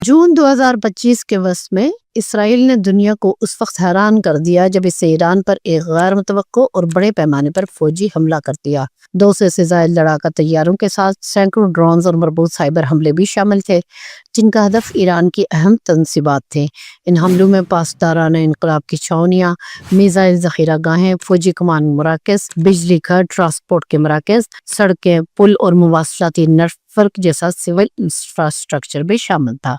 جون 2025 کے وسط میں اسرائیل نے دنیا کو اس وقت حیران کر دیا جب اسے ایران پر ایک غیر متوقع اور بڑے پیمانے پر فوجی حملہ کر دیا۔ 200 سے زائد لڑاکا طیاروں کے ساتھ سینکڑوں ڈرونز اور مربوط سائبر حملے بھی شامل تھے، جن کا ہدف ایران کی اہم تنصیبات تھے۔ ان حملوں میں پاسداران انقلاب کی چھاؤنیاں، میزائل ذخیرہ گاہیں، فوجی کمان مراکز، بجلی گھر، ٹرانسپورٹ کے مراکز، سڑکیں، پل اور مواصلاتی نیٹ ورک جیسا سول انفراسٹرکچر بھی شامل تھا۔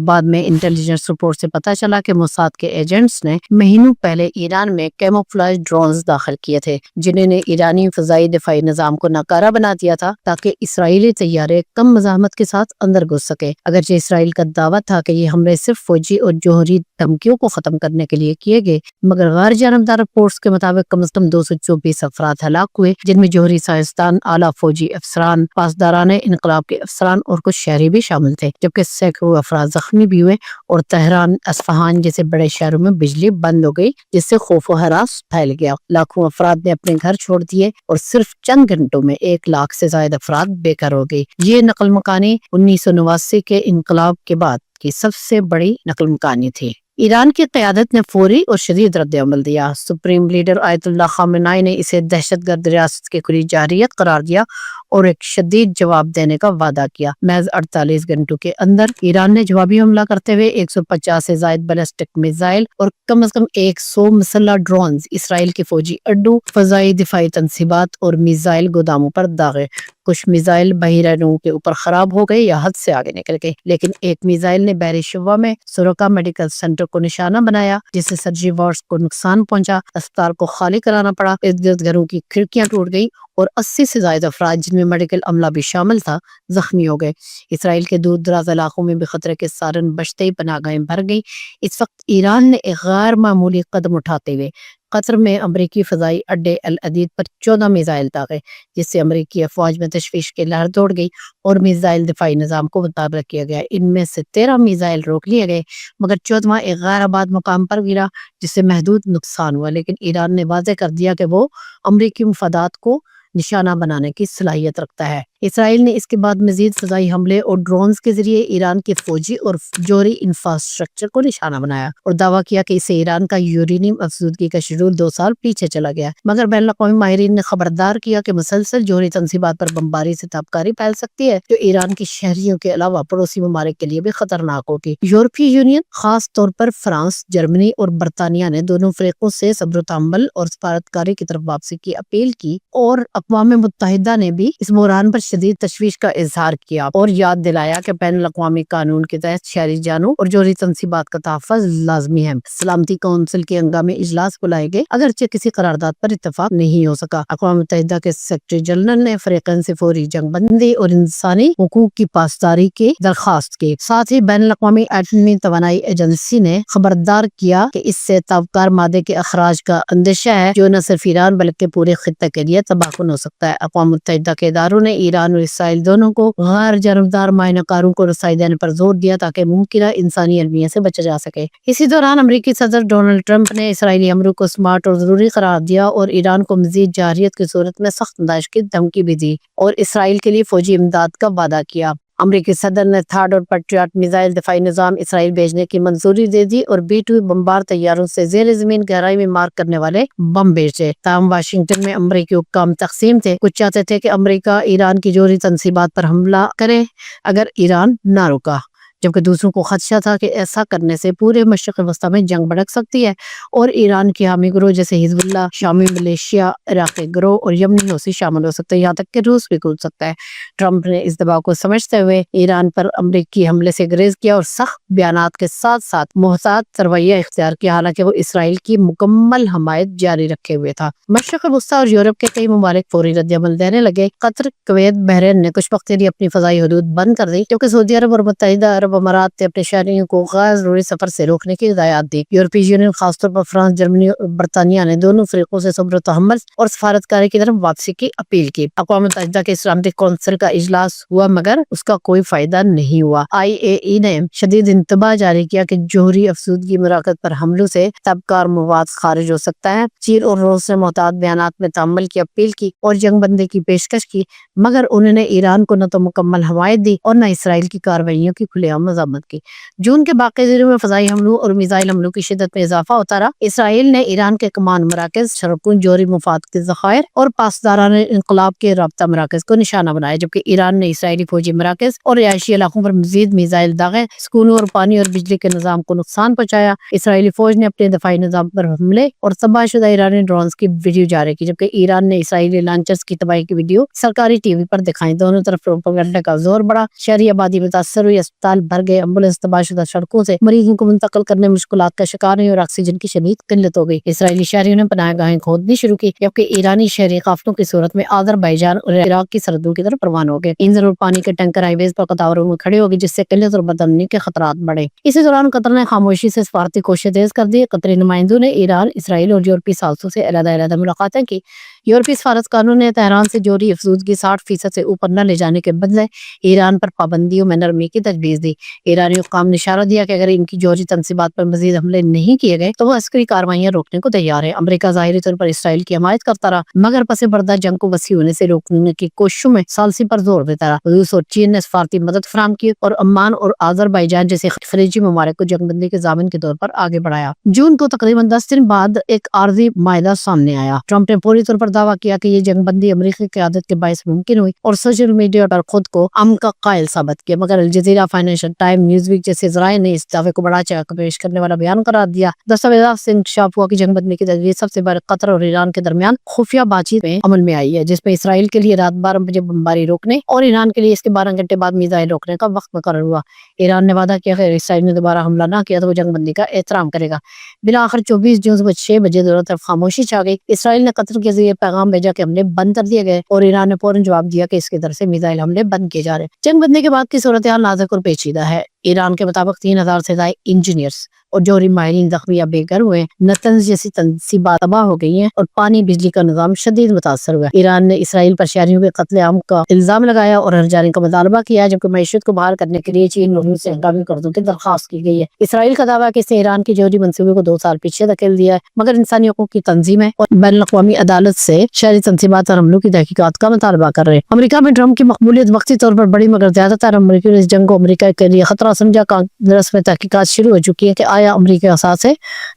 بعد میں انٹیلیجنس رپورٹ سے پتہ چلا کہ موساد کے ایجنٹس نے مہینوں پہلے ایران میں کیموفلاج ڈرونز داخل کیے تھے، جنہوں نے ایرانی فضائی دفاعی نظام کو ناکارہ بنا دیا تھا تاکہ اسرائیلی طیارے کم مزاحمت کے ساتھ اندر گھس سکے۔ اگرچہ اسرائیل کا دعویٰ تھا کہ یہ حملے صرف فوجی اور جوہری دھمکیوں کو ختم کرنے کے لیے کیے گئے، مگر غیر جانبدار رپورٹس کے مطابق کم از کم 224 افراد ہلاک ہوئے، جن میں جوہری سائنسدان، اعلیٰ فوجی افسران، پاسداران انقلاب کے افسران اور کچھ شہری بھی شامل تھے، جبکہ سینکڑوں افراد زخمی بھی ہوئے اور تہران، اصفہان جیسے بڑے شہروں میں بجلی بند ہو گئی، جس سے خوف و ہراس پھیل گیا۔ لاکھوں افراد نے اپنے گھر چھوڑ دیے اور صرف چند گھنٹوں میں 1 لاکھ سے زائد افراد بے گھر ہو گئی۔ یہ نقل مکانی 1989 کے انقلاب کے بعد کی سب سے بڑی نقل مکانی تھی۔ ایران کی قیادت نے فوری اور شدید رد عمل دیا۔ سپریم لیڈر آیت اللہ خامنہ نے اسے دہشت گرد ریاست کی کھلی جارحیت قرار دیا اور ایک شدید جواب دینے کا وعدہ کیا۔ محض 48 گھنٹوں کے اندر ایران نے جوابی حملہ کرتے ہوئے 150 سے زائد بیلسٹک میزائل اور کم از کم 100 مسلح ڈرونز اسرائیل کے فوجی اڈوں، فضائی دفاعی تنصیبات اور میزائل گوداموں پر داغے۔ کچھ میزائل بحیرہ روم کے اوپر خراب ہو گئے یا حد سے آگے نکل گئے، لیکن ایک میزائل نے بحری شعبہ میں سروکا میڈیکل سینٹر کو نشانہ بنایا، جس سے سرجری وارڈز کو نقصان پہنچا، اسپتال کو خالی کرانا پڑا، ارد گرد گھروں کی کھڑکیاں ٹوٹ گئی اور 80 سے زائد افراد، جن میں میڈیکل عملہ بھی شامل تھا، زخمی ہو گئے۔ اسرائیل کے دور دراز علاقوں میں بھی خطرے کے سائرن بجتے ہی پناہ گاہیں بھر گئی۔ اس وقت ایران نے ایک غیر معمولی قدم اٹھاتے ہوئے قطر میں امریکی فضائی اڈے العدید پر 14 میزائل داغے، جس سے امریکی افواج میں تشویش کی لہر دوڑ گئی اور میزائل دفاعی نظام کو متبر کیا گیا۔ ان میں سے 13 میزائل روک لیے گئے، مگر 14واں ایک غیر آباد مقام پر گرا، جس سے محدود نقصان ہوا، لیکن ایران نے واضح کر دیا کہ وہ امریکی مفادات کو نشانہ بنانے کی صلاحیت رکھتا ہے۔ اسرائیل نے اس کے بعد مزید فضائی حملے اور ڈرونز کے ذریعے ایران کے فوجی اور جوہری انفراسٹرکچر کو نشانہ بنایا اور دعویٰ کیا کہ اسے ایران کا یورینیم افزودگی کا شیڈول 2 سال پیچھے چلا گیا، مگر بین الاقوامی ماہرین نے خبردار کیا کہ مسلسل جوہری تنصیبات پر بمباری سے تابکاری پھیل سکتی ہے، جو ایران کی شہریوں کے علاوہ پڑوسی ممالک کے لیے بھی خطرناک ہوگی۔ یورپی یونین، خاص طور پر فرانس، جرمنی اور برطانیہ نے دونوں فریقوں سے صبر و تحمل اور سفارتکاری کی طرف واپسی کی اپیل کی، اور اقوام متحدہ نے بھی اس بحران پر شدید تشویش کا اظہار کیا اور یاد دلایا کہ بین الاقوامی قانون کے تحت شہری جانوں اور جوہری تنصیبات کا تحفظ لازمی ہے۔ سلامتی کونسل کے ہنگامی اجلاس بلائے گئے، اگرچہ کسی قرارداد پر اتفاق نہیں ہو سکا۔ اقوام متحدہ کے سیکرٹری جنرل نے فریقین سے فوری جنگ بندی اور انسانی حقوق کی پاسداری کی درخواست کی۔ ساتھ ہی بین الاقوامی ایٹمی توانائی ایجنسی نے خبردار کیا کہ اس سے تابکار مادے کے اخراج کا اندیشہ ہے، جو نہ صرف ایران بلکہ پورے خطے کے لیے تباہ کن ہو سکتا ہے۔ اقوام متحدہ کے اداروں نے ایران اور اسرائیل دونوں کو غیر جانبدار معائنہ کاروں کو رسائی دینے پر زور دیا تاکہ ممکنہ انسانی المیہ سے بچا جا سکے۔ اسی دوران امریکی صدر ڈونلڈ ٹرمپ نے اسرائیلی حملوں کو سمارٹ اور ضروری قرار دیا اور ایران کو مزید جارحیت کی صورت میں سخت نتائج کی دھمکی بھی دی اور اسرائیل کے لیے فوجی امداد کا وعدہ کیا۔ امریکی صدر نے تھاڈ اور پیٹریاٹ میزائل دفاعی نظام اسرائیل بھیجنے کی منظوری دے دی اور B-2 بمبار طیاروں سے زیر زمین گہرائی میں مار کرنے والے بم بھیجے۔ تاہم واشنگٹن میں امریکی حکام تقسیم تھے، کچھ چاہتے تھے کہ امریکہ ایران کی جوہری تنصیبات پر حملہ کرے اگر ایران نہ رکا، جبکہ دوسروں کو خدشہ تھا کہ ایسا کرنے سے پورے مشرق وسطیٰ میں جنگ بھڑک سکتی ہے اور ایران کے حامی گروہ جیسے حزب اللہ، شامی ملیشیا، عراقی گروہ اور یمنی حوثی شامل ہو سکتے ہیں، یہاں تک کہ روس بھی کود سکتا ہے۔ ٹرمپ نے اس دباؤ کو سمجھتے ہوئے ایران پر امریکی حملے سے گریز کیا اور سخت بیانات کے ساتھ ساتھ محتاط رویہ اختیار کیا، حالانکہ وہ اسرائیل کی مکمل حمایت جاری رکھے ہوئے تھا۔ مشرق وسطیٰ اور یورپ کے کئی ممالک فوری رد عمل دینے لگے۔ قطر، کویت، بحرین نے کچھ وقت کے لیے اپنی فضائی حدود بند کر دی، کیونکہ سعودی عرب اور متحدہ عرب امارات نے اپنے شہریوں کو غیر ضروری سفر سے روکنے کی ہدایات دی۔ یورپی یونین، خاص طور پر فرانس، جرمنی اور برطانیہ نے دونوں فریقوں سے صبر و تحمل اور سفارتکاری کی طرف واپسی کی اپیل کی۔ اقوام متحدہ کے سلامتی کونسل کا اجلاس ہوا، مگر اس کا کوئی فائدہ نہیں ہوا۔ IAEA نے شدید انتباہ جاری کیا کہ جوہری افزودگی مراکز پر حملوں سے تابکار مواد خارج ہو سکتا ہے۔ چین اور روس نے محتاط بیانات میں تحمل کی اپیل کی اور جنگ بندی کی پیشکش کی، مگر انہوں نے ایران کو نہ تو مکمل حمایت دی اور نہ اسرائیل کی کارروائیوں کی کھلے عام مذمت کی۔ جون کے باقی دنوں میں فضائی حملوں اور میزائل حملوں کی شدت میں اضافہ ہوتا رہا۔ اسرائیل نے ایران کے کمان مراکز، سڑکوں، جوہری مفاد کے ذخائر اور پاسداران انقلاب کے رابطہ مراکز کو نشانہ بنایا، جبکہ ایران نے اسرائیلی فوجی مراکز اور رہائشی علاقوں پر مزید میزائل داغے، سکولوں اور پانی اور بجلی کے نظام کو نقصان پہنچایا۔ اسرائیلی فوج نے اپنے دفاعی نظام پر حملے اور تباہ شدہ ایرانی ڈرونز کی ویڈیو جاری کی، جبکہ ایران نے اسرائیلی لانچرز کی تباہی کی ویڈیو سرکاری ٹی وی پر دکھائی۔ دونوں طرف پروپیگنڈا کا زور بڑھا، شہری آبادی متاثر ہوئی، اسپتال بھر گئے، ایمبولینس تباہ شدہ سڑکوں سے مریضوں کو منتقل کرنے میں مشکلات کا شکار ہوئی اور آکسیجن کی شدید قلت ہو گئی۔ اسرائیلی شہریوں نے پناہ گاہیں کھودنی شروع کی، جبکہ ایرانی شہری قافلوں کی صورت میں آذربائیجان اور عراق کی سرحدوں کی طرف روانہ ہو گئے۔ ایندھن اور پانی کے ٹینکر ہائی ویز پر قطاروں میں کھڑے ہو گئے، جس سے قلت اور بدامنی کے خطرات بڑھے۔ اسی دوران قطر نے خاموشی سے سفارتی کوششیں تیز کر دی۔ قطری نمائندوں نے ایران، اسرائیل اور یورپی ثالثوں سے علیحدہ علیحدہ ملاقاتیں کی۔ یورپی سفارتکاروں نے تہران سے جوہری افزودگی 60% سے اوپر نہ لے جانے کے بدلے ایران پر پابندیوں میں نرمی کی تجویز دی۔ ایرانی حکام نے اشارہ دیا کہ اگر ان کی جوہری تنصیبات پر مزید حملے نہیں کیے گئے تو وہ عسکری کارروائیاں روکنے کو تیار ہے۔ امریکہ ظاہری طور پر اسرائیل کی حمایت کرتا رہا، مگر پس پردہ جنگ کو وسیع ہونے سے روکنے کی کوششوں میں ثالثی پر زور دیتا رہا۔ روس اور چین نے سفارتی مدد فراہم کی اور عمان اور آذربائیجان جیسے خلیجی ممالک کو جنگ بندی کے ضامن کے طور پر آگے بڑھایا۔ جون کو تقریباً 10 دن بعد ایک عارضی معاہدہ سامنے آیا۔ ٹرمپ نے فوری طور پر دعویٰ کیا کہ یہ جنگ بندی امریکی قیادت کے باعث ممکن ہوئی اور سوشل میڈیا پر خود کو امن کا قائل ثابت کیا، مگر Al Jazeera, Financial Times, Newsweek جیسے ذرائع نے اس دعوے کو بڑا چڑھا کر پیش کرنے والا بیان قرار دیا۔ دستاویزات سے انکشاف ہوا کہ جنگ بندی کی تجویز سب سے پہلے قطر اور ایران کے درمیان خفیہ بات چیت میں عمل میں آئی ہے، جس میں اسرائیل کے لیے رات 12 بجے بمباری روکنے اور ایران کے لیے اس کے 12 گھنٹے بعد میزائل روکنے کا وقت مقرر ہوا۔ ایران نے وعدہ کیا کہ اگر اسرائیل نے دوبارہ حملہ نہ کیا تو وہ جنگ بندی کا احترام کرے گا۔ بالآخر 24 جون صبح 6 بجے دونوں طرف خاموشی چھا گئی۔ اسرائیل نے قطر کے ذریعے پیغام بھیجا کہ حملے بند کر دیے گئے اور ایران نے فوراً جواب دیا کہ اس کی طرف سے میزائل حملے بند کیے جا رہے ہیں۔ جنگ بندی کے بعد کی صورتحال نازک اور پیچیدہ ہے۔ ایران کے مطابق 3000 سے زائد انجینئرز اور جوہری ماہرین زخمی یا بے گھر ہوئے، نتنز جیسی تنصیبات تباہ ہو گئی ہیں اور پانی بجلی کا نظام شدید متاثر ہوا ہے۔ ایران نے اسرائیل پر شہریوں کے قتل عام کا الزام لگایا اور ہر جانے کا مطالبہ کیا، جبکہ معیشت کو بحال کرنے کے لیے چین اور روس سے ہنگامی قرضوں کی درخواست کی گئی ہے۔ اسرائیل کا دعویٰ ہے کہ اس نے ایران کے جوہری منصوبے کو 2 سال پیچھے دھکیل دیا ہے، مگر انسانی حقوق کی تنظیمیں اور بین الاقوامی عدالت سے شہری تنصیبات اور حملوں کی تحقیقات کا مطالبہ کر رہے ہیں۔ امریکہ میں ٹرمپ کی مقبولیت وقتی طور پر بڑی، مگر زیادہ تر امریکیوں نے اس جنگ کو امریکہ کے لیے خطرہ سمجھا۔ کانگریس میں تحقیقات شروع ہو چکی ہے کہ آیا امریکی اثاثے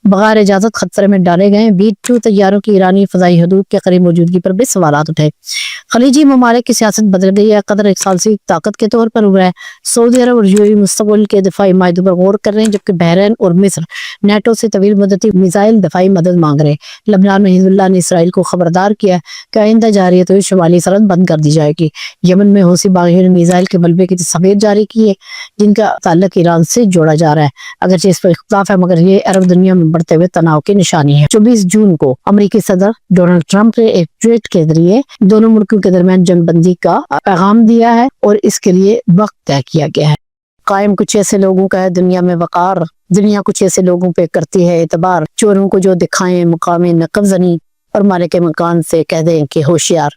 بغیر اجازت خطرے میں ڈالے گئے ہیں۔ B-2 طیاروں کی ایرانی فضائی حدود کے قریب موجودگی پر بھی سوالات اٹھے۔ خلیجی ممالک کی سیاست بدل گئی ہے۔ قطر ایک ثالثی طاقت کے طور پر ابھرا ہے۔ سعودی عرب اور UAE مستقبل کے دفاعی معاہدوں پر غور کر رہے ہیں، جبکہ بحرین اور مصر نیٹو سے طویل مدتی میزائل دفاعی مدد مانگ رہے ہیں۔ لبنان میں حزب اللہ نے اسرائیل کو خبردار کیا کہ آئندہ جارحیت ہوئی شمالی سرحد بند کر دی جائے گی۔ یمن میں حوثی باغیوں نے میزائل کے ملبے کی تصاویر جاری کی ہے، جن کا تعلق ایران سے جوڑا جا رہا ہے، اگرچہ اس پر اختلاف ہے، مگر یہ عرب دنیا میں بڑھتے ہوئے تناؤ کی نشانی ہے۔ 24 جون کو امریکی صدر ڈونلڈ ٹرمپ نے ایک ٹویٹ کے ذریعے دونوں ملکوں کے درمیان جنگ بندی کا پیغام دیا ہے اور اس کے لیے وقت طے کیا گیا ہے۔ قائم کچھ ایسے لوگوں کا ہے دنیا میں وقار، دنیا کچھ ایسے لوگوں پہ کرتی ہے اعتبار، چوروں کو جو دکھائیں مقام نقب زنی اور مالک مکان سے کہہ دیں کہ ہوشیار۔